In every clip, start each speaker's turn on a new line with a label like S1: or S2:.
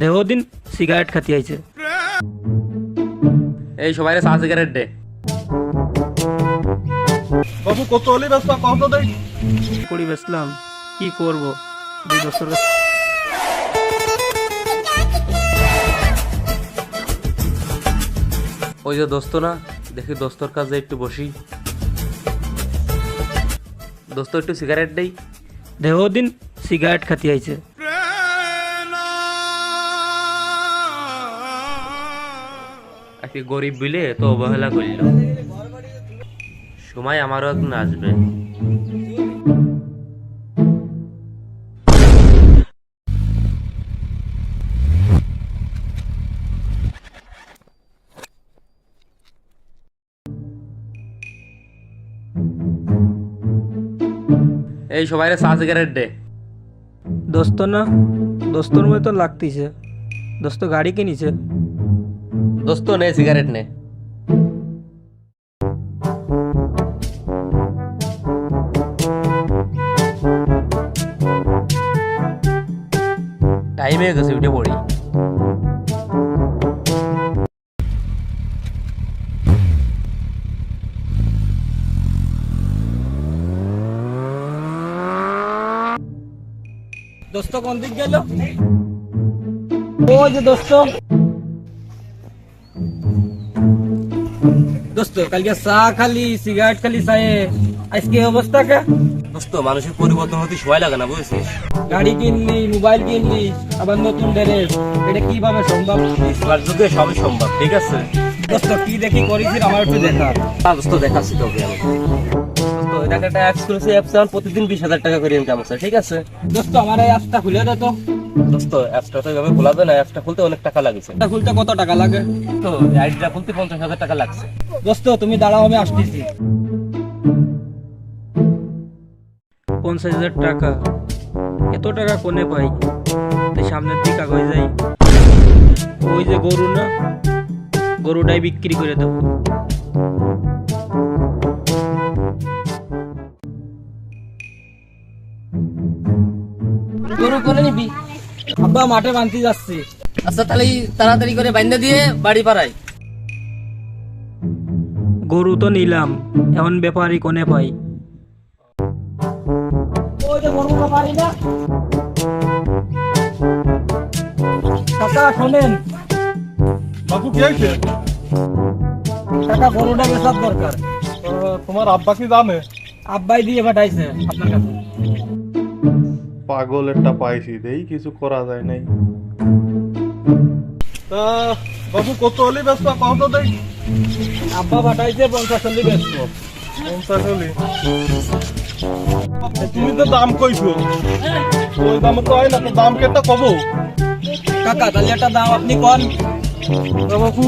S1: দেহ দিন সিগারেট খাতি আইছে।
S2: এই সবাই চা সিগারেট দে।
S3: বাবু কত হলি ব্যস্ত কত দেই
S1: করি বেচলাম, কি করব 2 বছর কাছে।
S2: ওই যে দোস্ত না, দেখি দোস্তর কাছে একটু বসি। দোস্ত একটু সিগারেট দেই।
S1: দেহ দিন সিগারেট খাতি আইছে।
S2: একটি গরিব বিলে তো অবহেলা করিল, সময় আমারও একদিন আসবে। এই সবাই চা সিগারেট দে।
S1: দোস্ত না, দোস্তর মতো লাগতেছে। দোস্ত গাড়ি কিনিছে।
S2: দোস্ত নে সিগারেট নে। টাইম হয়ে গেছে, উঠে পড়ি।
S1: দোস্ত কোন দিক গেল? ওই যে দোস্ত। দোস্ত কালকে চা খালি সিগারেট খালি চায়ে, আজকে এই অবস্থা কে?
S2: দোস্ত মানুষের পরিবর্তন হতে সময় লাগে না, বুঝছিস?
S1: গাড়ি কিনলি, মোবাইল কিনলি, আবার নতুন ড্রেস, এটা কিভাবে সম্ভব?
S2: স্মার্ট যুগে সবই সম্ভব, ঠিক আছে?
S1: দোস্ত কি দেখি করেছিস আমার একটু দেখা।
S2: দোস্ত দেখাচ্ছি তোকে আমি। দোস্ত এটাকে একটা অ্যাপস করেছি, অ্যাপসে আমার প্রতিদিন 20,000 টাকা করে ইনকাম আছে, ঠিক আছে?
S1: দোস্ত আমার এই অ্যাপটা খুলে দে তো।
S2: দোস্ত অ্যাপসটা তো এভাবে খোলা যায় না, অ্যাপসটা খুলতে অনেক টাকা লাগছে।
S1: এটা খুলতে কত টাকা লাগে?
S2: তো আইডিটা খুলতে 50,000 টাকা লাগছে।
S1: দোস্ত তুমি দাঁড়াও, আমি আসতেছি। 50,000 টাকা? এত টাকা কোনে পাই? তাই সামনের দিকে আগে যাই। ওই যে গরু না, গরুটাই বিক্রি করে দেবো।
S2: গরু করে নিবি?
S1: আব্বা মাঠে বানতে যাচ্ছি।
S2: আচ্ছা তাহলে তাড়াতাড়ি করে বাইন্দা দিয়ে বাড়ি পাড়াই।
S1: গরু তো নিলাম, এমন ব্যাপারই কোনে পাই? ওই যে গরু ব্যাপারী না? কাকা শোনেন,
S3: বাবু কি হয়েছে
S1: কাকা গরুটা বেচার দরকার।
S3: তোমার আব্বা কি জানে?
S1: আব্বাই দিয়ে পাঠাইছে আপনার কাছে।
S3: পাগলেরটা পাইছি দেই, কিছু করা যায় নাই। তা বাবু কত হলি ব্যস্ত কত দেই
S1: আব্বা পাঠাইছে 50 বেচবো।
S3: 50 হলি? তুমি তো দাম কইছো, ওই দাম তো হয় না, তো দাম কেটে কব?
S1: কাকা তাহলে একটা দাম আপনি কোন।
S3: তা বাবু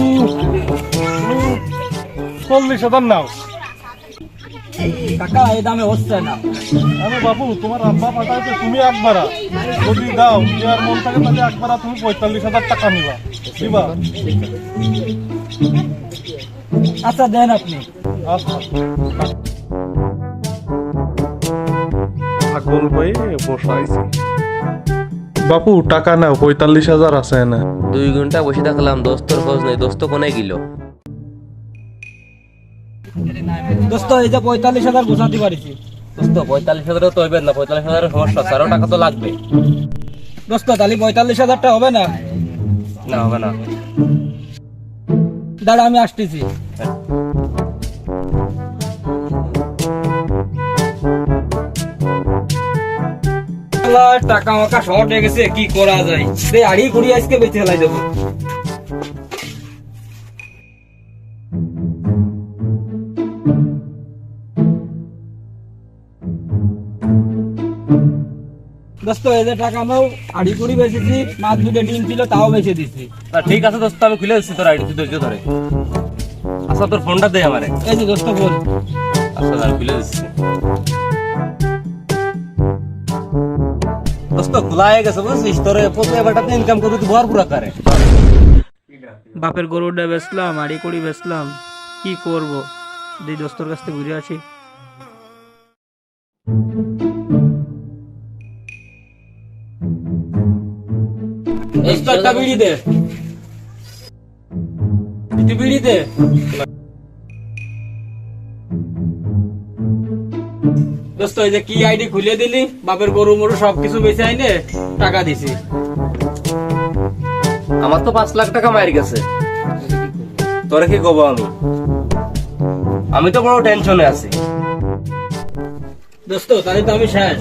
S3: 40,000 নাও।
S1: কাকা এই দামে হচ্ছে না।
S3: আরে বাবু তোমার আব্বা পাঠাইছে, তুমি একবারা যদি দাও আর মন থাকে তাহলে একবারা তুমি 45,000 টাকা নিবা, দিবা?
S1: আচ্ছা দেন আপনি।
S3: আচ্ছা পাগল হয়ে বসাইছি। বাপু টাকা নাও, 45,000 আছে না।
S2: 2 ঘন্টা বসে থাকলাম, দোস্তর খোঁজ নেই। দোস্ত কোনে গেল?
S1: দোস্ত এই যে 45,000 গুছাতে পারিছি।
S2: দোস্ত 45,000 তো হইবে না, 45,000 সমস্যা, আরো টাকা তো লাগবে।
S1: দোস্ত তাহলে 45,000টা হবে না?
S2: না হবে না।
S1: দাঁড়া আমি আসতেছি। টাকা মাকা শর্ট হয়ে গেছে, কি করা যায়? আড়ি কুড়ি আজকে বেঁচে ফেলাই দেবো। দোস্ত এই যে টাকা নাও, আড়ি কুড়ি বেচেছি, মাছ 2টা ডিম ছিল তাও বেচে দিছি।
S2: তা ঠিক আছে দোস্ত, আমি খুলে দিচ্ছি তোর আইডি, তুই ধৈর্য ধরে। আচ্ছা তোর ফোনটা দে আমারে।
S1: এই যে দোস্ত বল।
S2: আচ্ছা আমি খুলে দিচ্ছি। দোস্ত খোলা হয়ে গেছে, বুঝছিস? তোর প্রতি এবারটাতে ইনকাম করবি তুই ভরপুর আকারে।
S1: বাপের গরুটা বেচলাম, আড়ি কুড়ি বেচলাম, কি করব? দিই দোস্তর কাছ থেকে ঘুরে আসি।
S2: এই
S1: দোস্ত একটা বিড়ি দে, একটু বিড়ি দে। দোস্ত এই যে কি আইডি খুলে দিলি, বাপের গরু মরু সবকিছু বেঁচে আইনে টাকা দিছি।
S2: আমার তো 5 লাখ টাকা মার গেছে, তোরে কি কব আমি? আমি তো বড় টেনশনে আছি।
S1: দোস্ত তাহলে তো আমি শেষ।